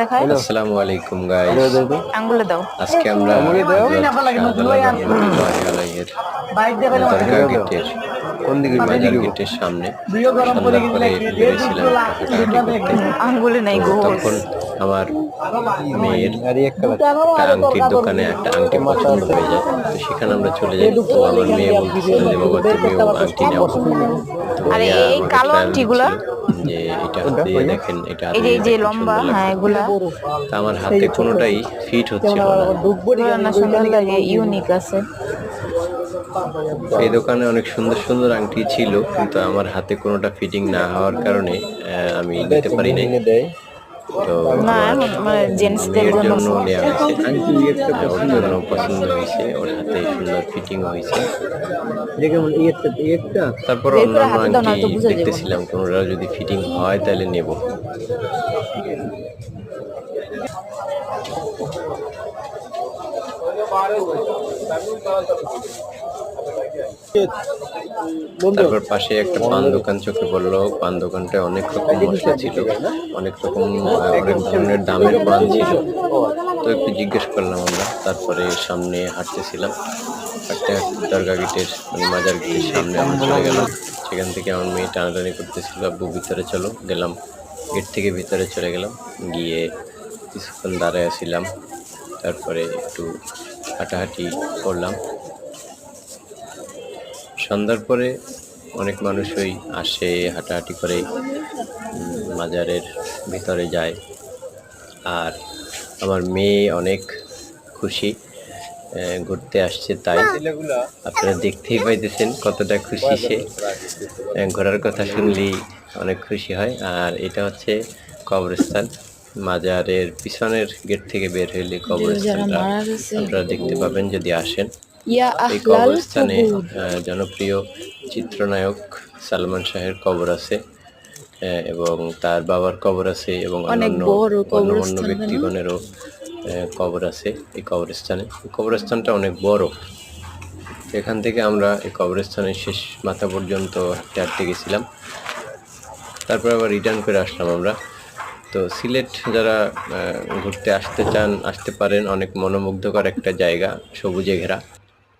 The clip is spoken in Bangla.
দেখায় আসসালামু আলাইকুম গাইস। আঙ্গুলে দাও। আজকে আমরা দরগা গেটের মাজার গেটের সামনে সন্ধ্যার পরে বেরিয়েছিলাম হাঁটাহাঁটি করতে। আঙ্গুলে নাই তো গোস। তখন আমার মেয়ের একটা আংটির দোকানে একটা আংটি পছন্দ হয়ে যায়, তো সেখানে আমরা চলে যাই। তো আমার মেয়ে বলতেছিল যে বাবা তুমিও আংটি নাও। তো আরে ইয়া এই আমাকে কালো ট্রায়াল আংটিগুলা, দিচ্ছিল যে এটা হাতে দেখেন, এটা এই হাতে যে দেখেন লম্বা, সুন্দর হ্যাঁ লাগবে। এগুলা তা আমার হাতে কোনোটাই ফিট হচ্ছিল না। না, সুন্দর লাগে, ইউনিক আছে। এই দোকানে অনেক সুন্দর সুন্দর আংটি ছিল, কিন্তু আমার হাতে কোনোটা ফিটিং না হওয়ার কারণে আমি নিতে পারি নাই। তো না আমার মানে জেন্টসদের মেয়ের জন্য জন্য নেওয়া হয়েছে, ওর জন্য পছন্দ হয়েছে, ওর হাতে সুন্দর ফিটিং হয়েছে। তারপর বের করে অন্যান্য হাতে দাও, আংটি নয়তো বুঝে যাবো না। দেখতেছিলাম, কোনোটা যদি ফিটিং হয় তাহলে নেব। তারপর পাশে একটা পান দোকান চোখে পড়লো। পান দোকানটায় অনেক রকম মশলা ছিল, অনেক রকম অনেক ধরনের দামের পান ছিল। তো একটু জিজ্ঞেস করলাম আমরা। তারপরে সামনে হাঁটতেছিলাম, হাঁটতে হাঁটতে দরগা গেটের মাজার গেটের সামনে আমরা চলে গেলাম। সেখান থেকে আমার মেয়ে টানাটানি করতেছিল, আব্বু ভিতরে চলো। গেলাম, গেট থেকে ভিতরে চলে গেলাম, গিয়ে কিছুক্ষণ দাঁড়ায় ছিলাম। তারপরে একটু হাঁটাহাঁটি করলাম। সন্ধ্যার পরে অনেক মানুষই আসে, হাঁটাহাঁটি করে মাজারের ভিতরে যায়। আর আমার মেয়ে অনেক খুশি, ঘুরতে আসছে, তাই আপনারা দেখতেই পাইতেছেন কতটা খুশি সে। ঘোরার কথা শুনলেই অনেক খুশি হয়। আর এটা হচ্ছে কবরস্থান। মাজারের পিছনের গেট থেকে বের হইলে কবরস্থানটা আপনারা দেখতে পাবেন যদি আসেন। এই কবরস্থানে জনপ্রিয় চিত্রনায়ক সালমান শাহের কবর আছে, এবং তার বাবার কবর আছে, এবং অন্যান্য গণ্যমান্য ব্যক্তিগণেরও কবর আছে এই কবরস্থানে। এই কবরস্থানটা অনেক বড়। এখান থেকে আমরা এই কবরস্থানের শেষ মাথা পর্যন্ত হাঁটতে হাঁটতে গেছিলাম। তারপর আবার রিটার্ন করে আসলাম আমরা। তো সিলেট যারা ঘুরতে আসতে চান আসতে পারেন, অনেক মনোমুগ্ধকর একটা জায়গা, সবুজে ঘেরা।